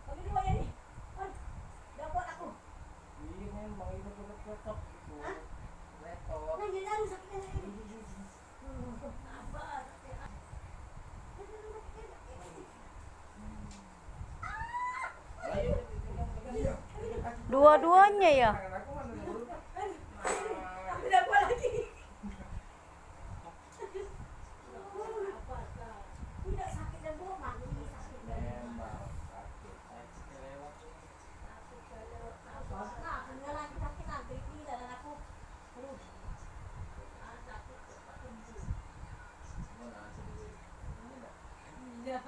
Kami dua ya nih. Dapat aku. Ini memang itu tetap itu. Hah? Laptop. Nah, jadi aku sakit lagi. Sabar. Dua-duanya ya. Aku dapat lagi. Tidak sakit dan bawa mati sakit dan Memang sakit. Sakit lewat. nah, kenalan sakit nanti tidak dan aku. Aduh. Mana sedih. Ini enggak. Iya.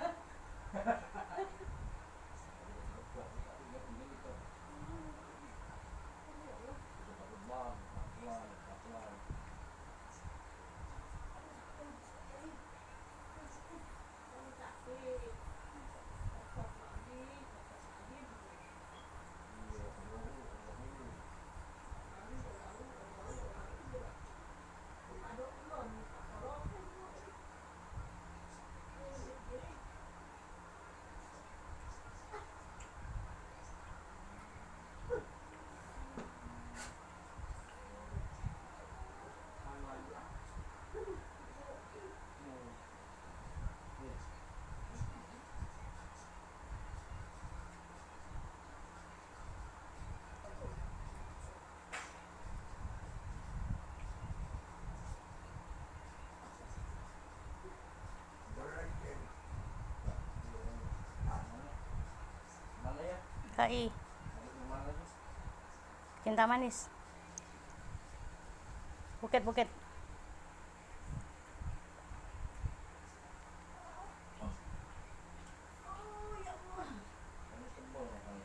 Mana ya? KI Mana lagi? Cinta Manis. Bukit-bukit. Ini tebal kan kalau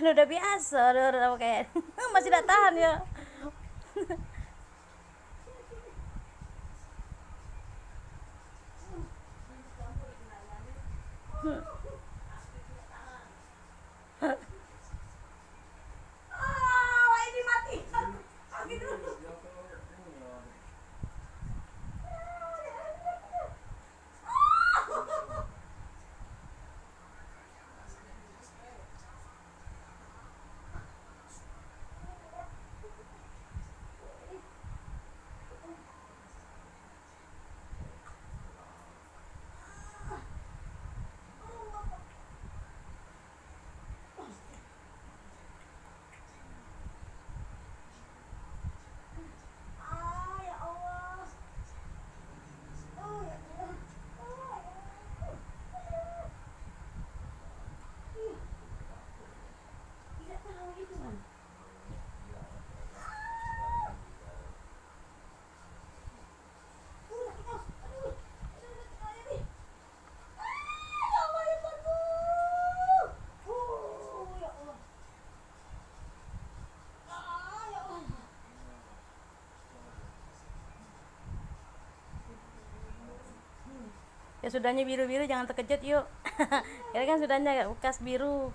Kan udah biasa, udah kayak masih tidak tahan ya. Ini mati. Aku dulu. Ya Allah. Ya Allah. Tidak tahu itu kan. Ya sudahnya biru-biru, jangan terkejut yuk. Ini kan sudahnya bekas biru.